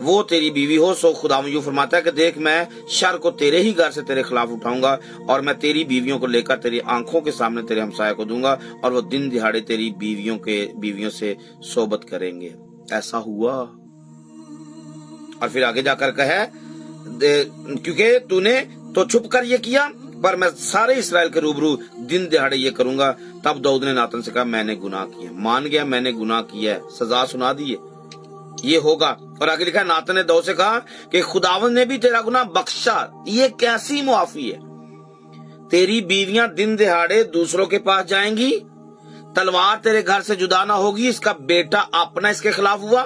وہ تیری بیوی ہو، سو خداوند یوں فرماتا ہے کہ دیکھ میں شر کو تیرے ہی گھر سے تیرے خلاف اٹھاؤں گا، اور میں تیری بیویوں کو لے کر تیری آنکھوں کے سامنے تیرے ہمسایہ کو دوں گا، اور وہ دن دہاڑے تیری بیویوں سے صحبت کریں گے۔ ایسا ہوا، اور پھر آگے جا کر کہے کیونکہ تو نے تو چھپ کر یہ کیا، پر میں سارے اسرائیل کے روبرو دن دہاڑے یہ کروں گا۔ تب داؤد نے ناتن سے کہا میں نے گناہ کیا، مان گیا میں نے گناہ کیا ہے، سزا سنا دی ہے، یہ ہوگا۔ اور آگے لکھا ہے ناتن نے داؤد سے کہا کہ خداوند نے بھی تیرا گناہ بخشا۔ یہ کیسی معافی ہے؟ تیری بیویاں دن دہاڑے دوسروں کے پاس جائیں گی، تلوار تیرے گھر سے جدا نہ ہوگی، اس کا بیٹا اپنا اس کے خلاف ہوا،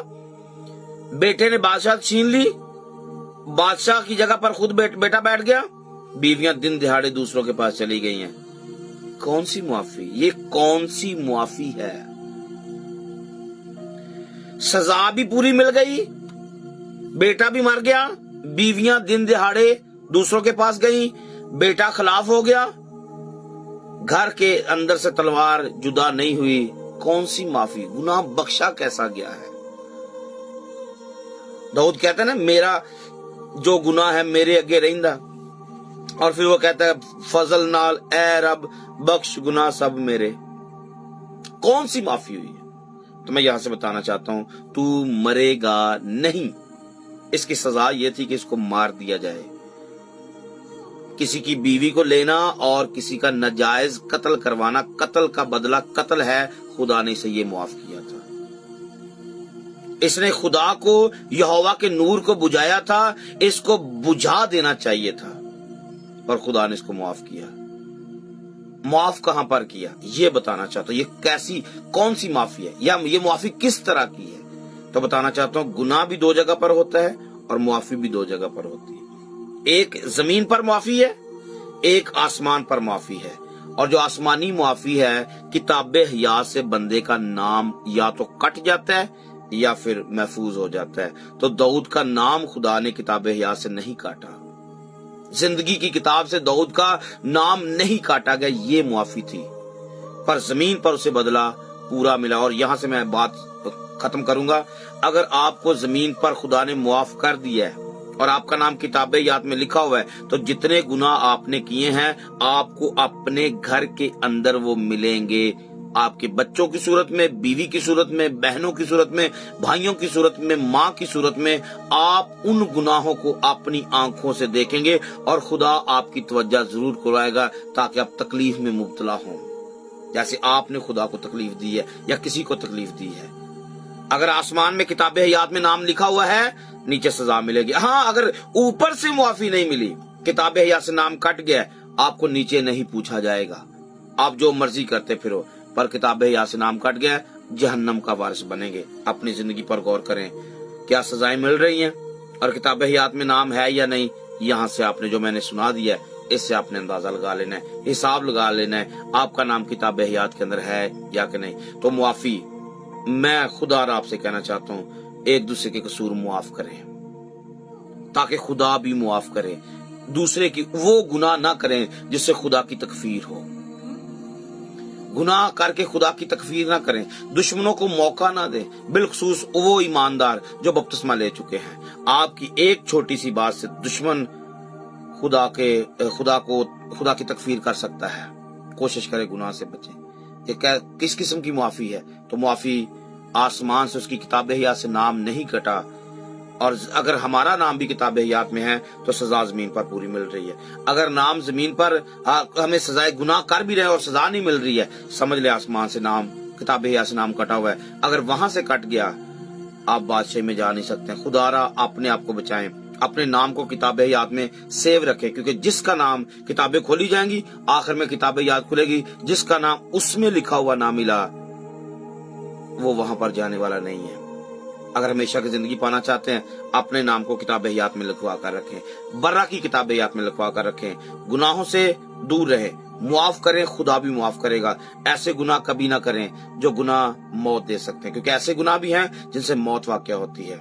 بیٹے نے بادشاہ چھین لی، بادشاہ کی جگہ پر خود بیٹا بیٹھ گیا، بیویاں دن دہاڑے دوسروں کے پاس چلی گئی ہیں۔ کون سی معافی؟ یہ کون سی معافی ہے؟ سزا بھی پوری مل گئی، بیٹا بھی مر گیا، بیویاں دن دہاڑے دوسروں کے پاس گئیں، بیٹا خلاف ہو گیا، گھر کے اندر سے تلوار جدا نہیں ہوئی۔ کون سی معافی؟ گناہ بخشا کیسا گیا ہے؟ داؤد کہتا ہے نا میرا جو گناہ ہے میرے اگے رہندا، اور پھر وہ کہتا ہے فضل نال اے رب بخش گناہ سب میرے۔ کون سی معافی ہوئی ہے؟ تو میں یہاں سے بتانا چاہتا ہوں تو مرے گا نہیں۔ اس کی سزا یہ تھی کہ اس کو مار دیا جائے۔ کسی کی بیوی کو لینا اور کسی کا ناجائز قتل کروانا، قتل کا بدلہ قتل ہے، خدا نے اسے یہ معاف کیا تھا۔ اس نے خدا کو، یہوہ کے نور کو بجھایا تھا، اس کو بجھا دینا چاہیے تھا، اور خدا نے اس کو معاف کیا۔ معاف کہاں پر کیا یہ بتانا چاہتا ہوں۔ یہ کیسی کون سی معافی ہے، یا یہ معافی کس طرح کی ہے؟ تو بتانا چاہتا ہوں گناہ بھی دو جگہ پر ہوتا ہے اور معافی بھی دو جگہ پر ہوتی ہے۔ ایک زمین پر معافی ہے، ایک آسمان پر معافی ہے۔ اور جو آسمانی معافی ہے، کتاب حیات سے بندے کا نام یا تو کٹ جاتا ہے یا پھر محفوظ ہو جاتا ہے۔ تو داؤد کا نام خدا نے کتاب حیات سے نہیں کاٹا، زندگی کی کتاب سے داؤد کا نام نہیں کاٹا گیا، یہ معافی تھی، پر زمین پر اسے بدلہ پورا ملا۔ اور یہاں سے میں بات ختم کروں گا۔ اگر آپ کو زمین پر خدا نے معاف کر دیا ہے اور آپ کا نام کتاب حیات میں لکھا ہوا ہے، تو جتنے گناہ آپ نے کیے ہیں آپ کو اپنے گھر کے اندر وہ ملیں گے، آپ کے بچوں کی صورت میں، بیوی کی صورت میں، بہنوں کی صورت میں، بھائیوں کی صورت میں، ماں کی صورت میں۔ آپ ان گناہوں کو اپنی آنکھوں سے دیکھیں گے اور خدا آپ کی توجہ ضرور کرائے گا تاکہ آپ تکلیف میں مبتلا ہوں، جیسے آپ نے خدا کو تکلیف دی ہے یا کسی کو تکلیف دی ہے۔ اگر آسمان میں کتاب حیات میں نام لکھا ہوا ہے، نیچے سزا ملے گی۔ ہاں، اگر اوپر سے معافی نہیں ملی، کتاب حیات سے نام کٹ گیا، آپ کو نیچے نہیں پوچھا جائے گا، آپ جو مرضی کرتے پھرو، پر کتاب حیات سے نام کٹ گیا، جہنم کا وارث بنیں گے۔ اپنی زندگی پر غور کریں، کیا سزائیں مل رہی ہیں اور کتاب حیات میں نام ہے یا نہیں؟ یہاں سے آپ نے جو میں نے سنا دیا ہے، اس سے آپ نے اندازہ لگا لینا ہے، حساب لگا لینا ہے، آپ کا نام کتاب حیات کے اندر ہے یا کہ نہیں۔ تو معافی، میں خدا را آپ سے کہنا چاہتا ہوں ایک دوسرے کے قصور معاف کریں تاکہ خدا بھی معاف کرے، دوسرے کی وہ گناہ نہ کریں جس سے خدا کی تکفیر ہو۔ گناہ کر کے خدا کی تکفیر نہ کریں، دشمنوں کو موقع نہ دیں، بالخصوص وہ ایماندار جو بپتسمہ لے چکے ہیں۔ آپ کی ایک چھوٹی سی بات سے دشمن خدا کی تکفیر کر سکتا ہے۔ کوشش کرے گناہ سے بچیں۔ یہ کس قسم کی معافی ہے؟ تو معافی آسمان سے اس کی کتاب حیات سے نام نہیں کٹا، اور اگر ہمارا نام بھی کتاب حیات میں ہے تو سزا زمین پر پوری مل رہی ہے۔ اگر نام زمین پر ہمیں سزائے گناہ کر بھی رہے اور سزا نہیں مل رہی ہے، سمجھ لے آسمان سے نام، کتاب حیات سے نام کٹا ہوا ہے۔ اگر وہاں سے کٹ گیا، آپ بادشاہ میں جا نہیں سکتے۔ خدا را اپنے آپ کو بچائیں، اپنے نام کو کتاب حیات میں سیو رکھیں، کیونکہ جس کا نام کتابیں کھولی جائیں گی، آخر میں کتاب حیات کھلے گی، جس کا نام اس میں لکھا ہوا نہ ملا وہ وہاں پر جانے والا نہیں ہے۔ اگر ہمیشہ کی زندگی پانا چاہتے ہیں، اپنے نام کو کتاب حیات میں لکھوا کر رکھیں، برا کی کتاب حیات میں لکھوا کر رکھیں، گناہوں سے دور رہیں، معاف کریں، خدا بھی معاف کرے گا۔ ایسے گناہ کبھی نہ کریں جو گناہ موت دے سکتے ہیں، کیونکہ ایسے گناہ بھی ہیں جن سے موت واقع ہوتی ہے،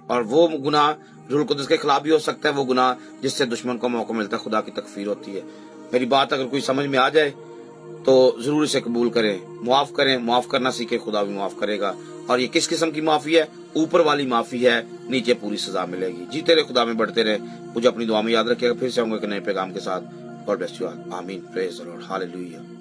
اور وہ گناہ روح القدس کے خلاف بھی ہو سکتا ہے، وہ گناہ جس سے دشمن کو موقع ملتا ہے، خدا کی تکفیر ہوتی ہے۔ میری بات اگر کوئی سمجھ میں آ جائے تو ضرور اسے قبول کریں، معاف کریں، معاف کرنا سیکھیں، خدا بھی معاف کرے گا۔ اور یہ کس قسم کی معافی ہے؟ اوپر والی معافی ہے، نیچے پوری سزا ملے گی۔ جیتے رہے، خدا میں بڑھتے رہے، مجھے اپنی دعا میں یاد رکھیے گا۔ پھر سے آؤں گا ایک نئے پیغام کے ساتھ۔ گاڈ بلیس یو آل، آمین، پریز دی لارڈ، ہاللیلویہ۔